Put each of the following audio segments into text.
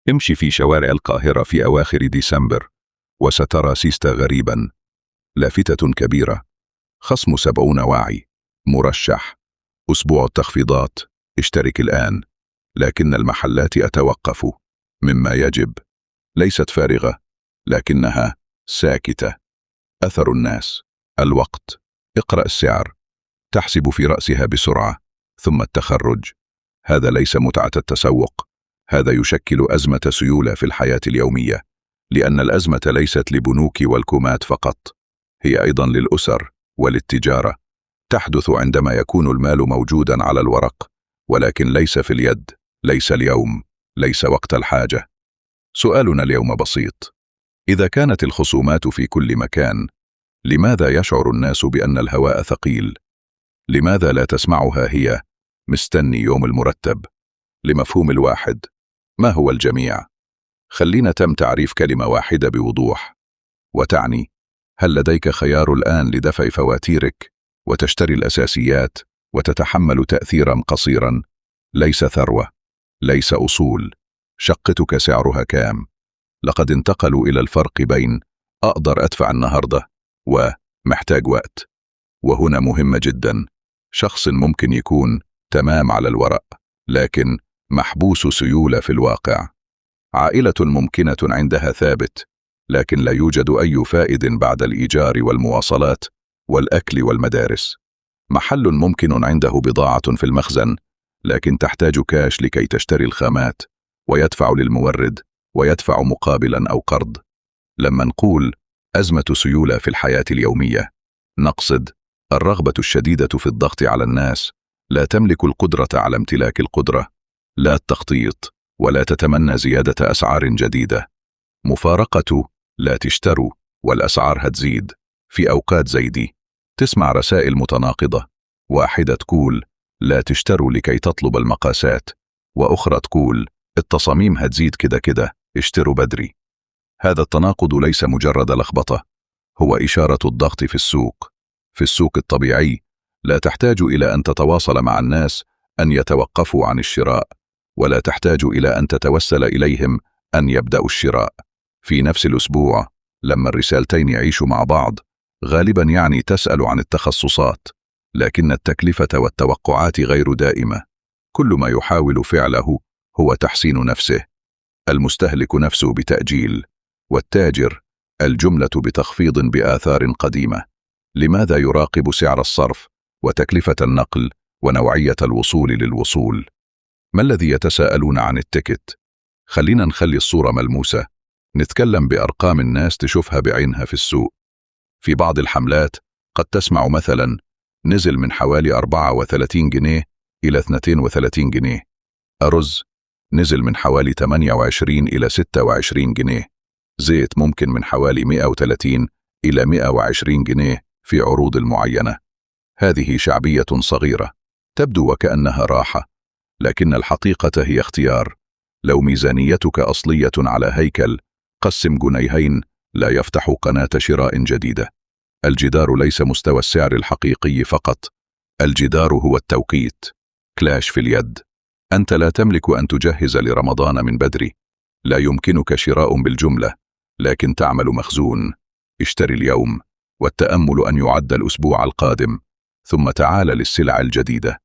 امشي في شوارع القاهرة في أواخر ديسمبر وسترى سيستة غريبا، لافتة كبيرة، خصم 70 واعي، مرشح، أسبوع التخفيضات، اشترك الآن. لكن المحلات أتوقف، مما يجب. ليست فارغة، لكنها ساكتة. أثر الناس، الوقت، اقرأ السعر، تحسب في رأسها بسرعة، ثم التخرج. هذا ليس متعة التسوق، هذا يشكل أزمة سيولة في الحياة اليومية، لأن الأزمة ليست لبنوك والكومات فقط، هي أيضا للأسر وللتجارة. تحدث عندما يكون المال موجودا على الورق، ولكن ليس في اليد، ليس اليوم، ليس وقت الحاجة. سؤالنا اليوم بسيط: إذا كانت الخصومات في كل مكان، لماذا يشعر الناس بأن الهواء ثقيل؟ لماذا لا تسمعها هي مستني يوم المرتب؟ لمفهوم الواحد، ما هو الجميع؟ خلينا تم تعريف كلمة واحدة بوضوح، وتعني: هل لديك خيار الآن لدفع فواتيرك وتشتري الأساسيات وتتحمل تأثيرا قصيرا؟ ليس ثروة، ليس أصول. شقتك سعرها كام؟ لقد انتقلوا إلى الفرق بين أقدر أدفع النهاردة ومحتاج وقت. وهنا مهمة جدا، شخص ممكن يكون تمام على الورق، لكن محبوس سيولة في الواقع. عائلة ممكنة عندها ثابت، لكن لا يوجد أي فائد بعد الإيجار والمواصلات والأكل والمدارس. محل ممكن عنده بضاعة في المخزن، لكن تحتاج كاش لكي تشتري الخامات، ويدفع للمورد، ويدفع مقابلا أو قرض. لما نقول أزمة سيولة في الحياة اليومية، نقصد الرغبة الشديدة في الضغط على الناس، لا تملك القدرة على امتلاك القدرة، لا التخطيط، ولا تتمنى زيادة أسعار جديدة. مفارقة لا تشتروا والأسعار هتزيد. في أوقات زي دي تسمع رسائل متناقضة، واحدة تقول لا تشتروا لكي تطلب المقاسات، وأخرى تقول التصاميم هتزيد كده كده، اشتروا بدري. هذا التناقض ليس مجرد لخبطة، هو إشارة الضغط في السوق. في السوق الطبيعي لا تحتاج إلى أن تتواصل مع الناس أن يتوقفوا عن الشراء، ولا تحتاج إلى أن تتوسل إليهم أن يبدأوا الشراء. في نفس الأسبوع، لما الرسالتين يعيشوا مع بعض، غالبا يعني تسأل عن التخصصات، لكن التكلفة والتوقعات غير دائمة. كل ما يحاول فعله هو تحسين نفسه، المستهلك نفسه بتأجيل، والتاجر الجملة بتخفيض بآثار قديمة. لماذا يراقب سعر الصرف وتكلفة النقل ونوعية الوصول للوصول؟ ما الذي يتساءلون عن التيكت؟ خلينا نخلي الصورة ملموسة، نتكلم بأرقام الناس تشوفها بعينها في السوق. في بعض الحملات قد تسمع مثلا نزل من حوالي 34 جنيه إلى 32 جنيه. أرز نزل من حوالي 28 إلى 26 جنيه. زيت ممكن من حوالي 130 إلى 120 جنيه في عروض معينة. هذه شعبية صغيرة تبدو وكأنها راحة، لكن الحقيقة هي اختيار. لو ميزانيتك أصلية على هيكل، قسم جنيهين لا يفتح قناة شراء جديدة. الجدار ليس مستوى السعر الحقيقي فقط، الجدار هو التوقيت. كلاش في اليد، أنت لا تملك أن تجهز لرمضان من بدري. لا يمكنك شراء بالجملة، لكن تعمل مخزون. اشتري اليوم، والتأمل أن يعد الأسبوع القادم، ثم تعال للسلع الجديدة.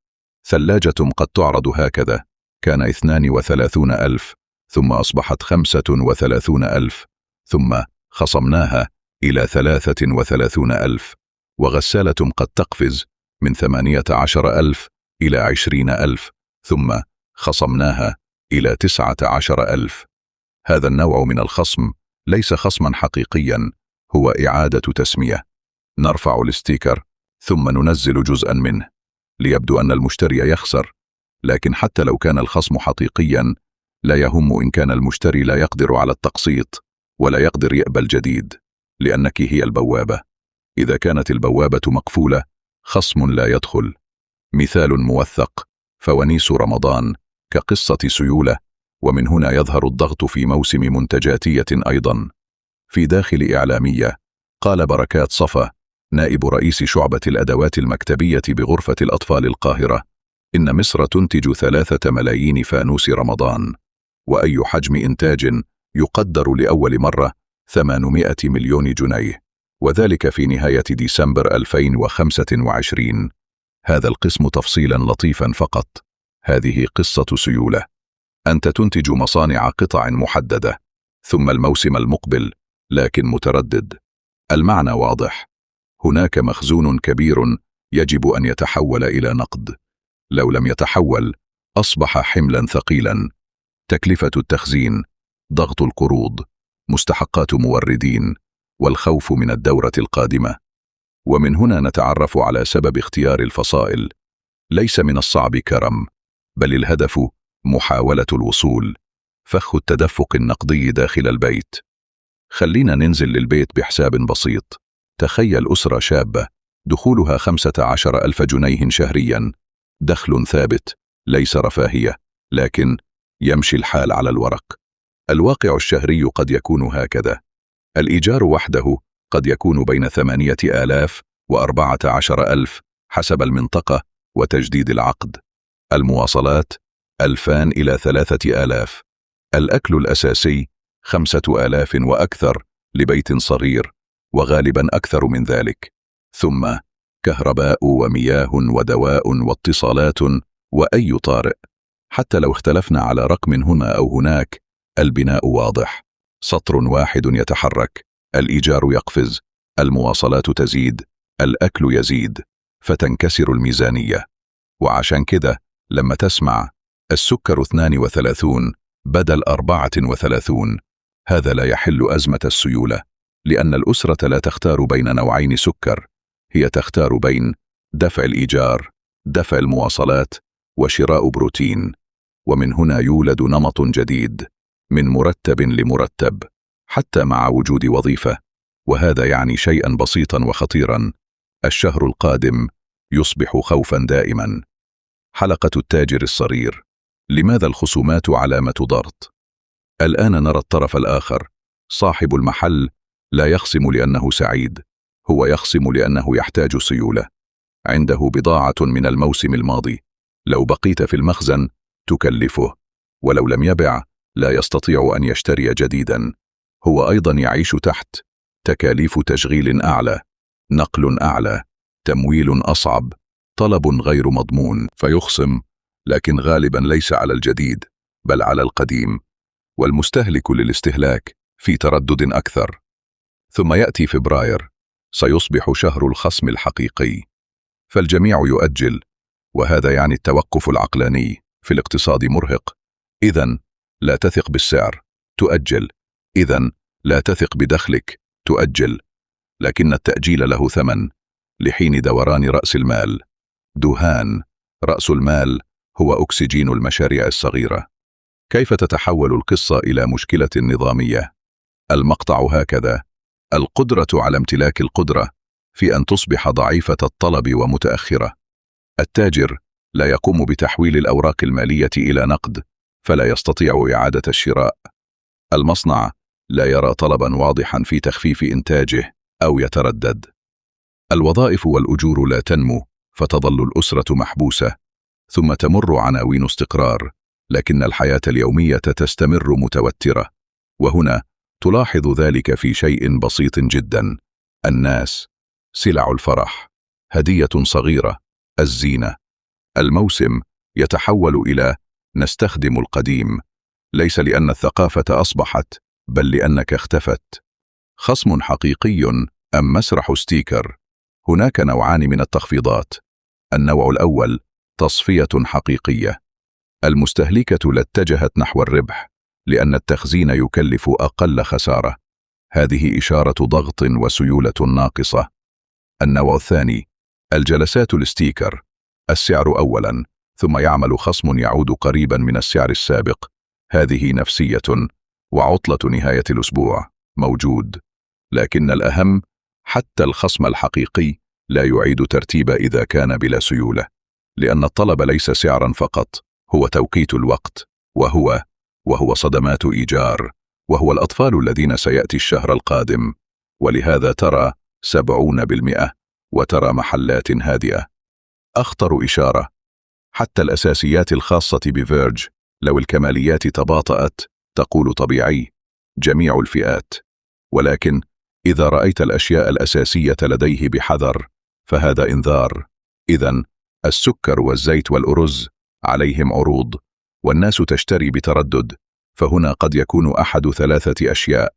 ثلاجة قد تعرض هكذا، كان 32,000 ثم أصبحت 35,000 ثم خصمناها إلى 33,000. وغسالة قد تقفز من 18,000 إلى 20,000 ثم خصمناها إلى 19,000. هذا النوع من الخصم ليس خصما حقيقيا، هو إعادة تسمية. نرفع الستيكر ثم ننزل جزءا منه ليبدو أن المشتري يخسر، لكن حتى لو كان الخصم حقيقيا، لا يهم إن كان المشتري لا يقدر على التقسيط ولا يقدر يقبل جديد، لأنك هي البوابة. إذا كانت البوابة مقفولة، خصم لا يدخل. مثال موثق: فوانيس رمضان كقصة سيولة، ومن هنا يظهر الضغط في موسم منتجاتية أيضا. في داخل إعلامية، قال بركات صفا نائب رئيس شعبة الأدوات المكتبية بغرفة الأطفال القاهرة: إن مصر تنتج 3 ملايين فانوس رمضان، وأي حجم إنتاج يقدر لأول مرة 800 مليون جنيه، وذلك في نهاية ديسمبر 2025. هذا القسم تفصيلا لطيفا فقط. هذه قصة سيولة. أنت تنتج مصانع قطع محددة، ثم الموسم المقبل لكن متردد. المعنى واضح. هناك مخزون كبير يجب أن يتحول إلى نقد. لو لم يتحول أصبح حملا ثقيلا. تكلفة التخزين، ضغط القروض، مستحقات موردين، والخوف من الدورة القادمة. ومن هنا نتعرف على سبب اختيار الفصائل. ليس من الصعب كرم، بل الهدف محاولة الوصول. فخ التدفق النقدي داخل البيت. خلينا ننزل للبيت بحساب بسيط. تخيل أسرة شابة دخولها 15,000 جنيه شهريا، دخل ثابت، ليس رفاهية، لكن يمشي الحال على الورق. الواقع الشهري قد يكون هكذا. الإيجار وحده قد يكون بين 8,000 و14,000 حسب المنطقة وتجديد العقد. المواصلات 2,000 إلى 3,000. الأكل الأساسي 5,000 وأكثر لبيت صغير، وغالبا أكثر من ذلك. ثم كهرباء ومياه ودواء واتصالات وأي طارئ. حتى لو اختلفنا على رقم هنا أو هناك، البناء واضح. سطر واحد يتحرك، الإيجار يقفز، المواصلات تزيد، الأكل يزيد، فتنكسر الميزانية. وعشان كده لما تسمع السكر 32 بدل 34، هذا لا يحل أزمة السيولة، لأن الأسرة لا تختار بين نوعين سكر، هي تختار بين دفع الإيجار، دفع المواصلات، وشراء بروتين. ومن هنا يولد نمط جديد، من مرتب لمرتب، حتى مع وجود وظيفة. وهذا يعني شيئا بسيطا وخطيرا. الشهر القادم يصبح خوفا دائما. حلقة التاجر الصغير. لماذا الخصومات علامة ضغط؟ الآن نرى الطرف الآخر. صاحب المحل لا يخصم لأنه سعيد، هو يخصم لأنه يحتاج سيولة. عنده بضاعة من الموسم الماضي، لو بقيت في المخزن تكلفه، ولو لم يبع لا يستطيع أن يشتري جديدا. هو أيضا يعيش تحت تكاليف تشغيل أعلى، نقل أعلى، تمويل أصعب، طلب غير مضمون، فيخصم، لكن غالبا ليس على الجديد بل على القديم. والمستهلك للاستهلاك في تردد أكثر. ثم يأتي فبراير، سيصبح شهر الخصم الحقيقي، فالجميع يؤجل، وهذا يعني التوقف العقلاني في الاقتصاد مرهق. إذن لا تثق بالسعر، تؤجل. إذن لا تثق بدخلك، تؤجل. لكن التأجيل له ثمن. لحين دوران رأس المال. دهان. رأس المال هو أكسجين المشاريع الصغيرة. كيف تتحول القصة إلى مشكلة نظامية؟ المقطع هكذا. القدرة على امتلاك القدرة في أن تصبح ضعيفة الطلب ومتأخرة. التاجر لا يقوم بتحويل الأوراق المالية إلى نقد، فلا يستطيع إعادة الشراء. المصنع لا يرى طلبا واضحا في تخفيف إنتاجه أو يتردد. الوظائف والأجور لا تنمو، فتظل الأسرة محبوسة. ثم تمر عناوين استقرار، لكن الحياة اليومية تستمر متوترة. وهنا تلاحظ ذلك في شيء بسيط جدا. الناس، سلع الفرح، هدية صغيرة، الزينة. الموسم يتحول إلى نستخدم القديم، ليس لأن الثقافة أصبحت، بل لأنك اختفت. خصم حقيقي أم مسرح ستيكر؟ هناك نوعان من التخفيضات. النوع الأول تصفية حقيقية. المستهلكة لا اتجهت نحو الربح، لأن التخزين يكلف أقل خسارة. هذه إشارة ضغط وسيولة ناقصة. النوع الثاني الجلسات الستيكر. السعر أولا، ثم يعمل خصم يعود قريبا من السعر السابق. هذه نفسية، وعطلة نهاية الأسبوع موجود. لكن الأهم، حتى الخصم الحقيقي لا يعيد ترتيب إذا كان بلا سيولة، لأن الطلب ليس سعرا فقط، هو توقيت الوقت، وهو صدمات إيجار، وهو الأطفال الذين سيأتي الشهر القادم. ولهذا ترى 70%، وترى محلات هادئة. أخطر إشارة، حتى الأساسيات الخاصة بفيرج لو الكماليات تباطأت تقول طبيعي، جميع الفئات. ولكن إذا رأيت الأشياء الأساسية لديه بحذر فهذا إنذار. إذن السكر والزيت والأرز عليهم عروض والناس تشتري بتردد، فهنا قد يكون أحد ثلاثة أشياء: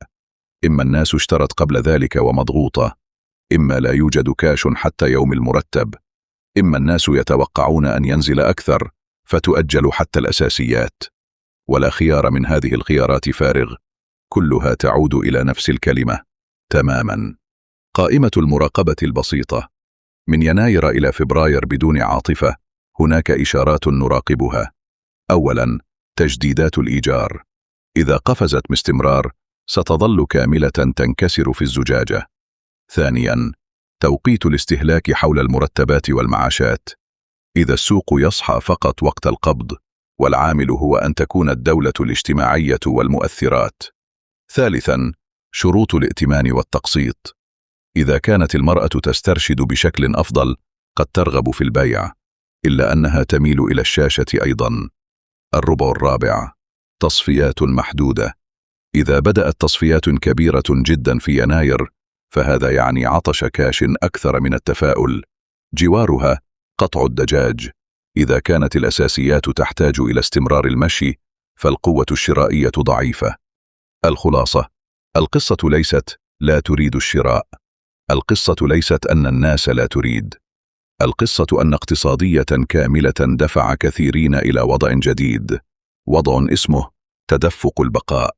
إما الناس اشترت قبل ذلك ومضغوطة، إما لا يوجد كاش حتى يوم المرتب، إما الناس يتوقعون أن ينزل أكثر فتؤجل حتى الأساسيات. ولا خيار من هذه الخيارات فارغ، كلها تعود إلى نفس الكلمة تماما. قائمة المراقبة البسيطة: من يناير إلى فبراير بدون عاطفة هناك إشارات نراقبها. أولا، تجديدات الإيجار، إذا قفزت باستمرار ستظل كاملة تنكسر في الزجاجة. ثانيا، توقيت الاستهلاك حول المرتبات والمعاشات، إذا السوق يصحى فقط وقت القبض والعامل هو أن تكون الدولة الاجتماعية والمؤثرات. ثالثا، شروط الائتمان والتقسيط، إذا كانت المرأة تسترشد بشكل أفضل قد ترغب في البيع، إلا أنها تميل إلى الشاشة أيضا. الربع الرابع، تصفيات محدودة، إذا بدأت تصفيات كبيرة جدا في يناير فهذا يعني عطش كاش أكثر من التفاؤل. جوارها قطع الدجاج، إذا كانت الأساسيات تحتاج إلى استمرار المشي فالقوة الشرائية ضعيفة. الخلاصة: القصة ليست لا تريد الشراء، القصة ليست أن الناس لا تريد، القصة أن اقتصادية كاملة دفع كثيرين إلى وضع جديد، وضع اسمه تدفق البقاء.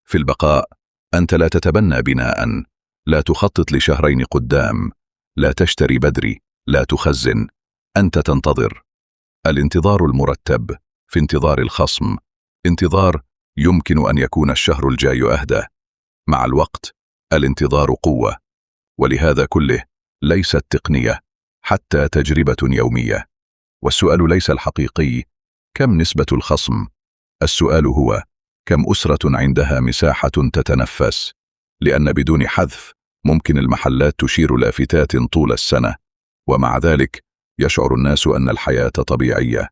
في البقاء أنت لا تتبنى بناء، لا تخطط لشهرين قدام، لا تشتري بدري، لا تخزن، أنت تنتظر. الانتظار المرتب في انتظار الخصم، انتظار يمكن أن يكون الشهر الجاي أهدى. مع الوقت الانتظار قوة، ولهذا كله ليست تقنية، حتى تجربة يومية. والسؤال ليس الحقيقي كم نسبة الخصم، السؤال هو كم أسرة عندها مساحة تتنفس، لأن بدون حذف ممكن المحلات تشير لافتات طول السنة، ومع ذلك يشعر الناس أن الحياة طبيعية.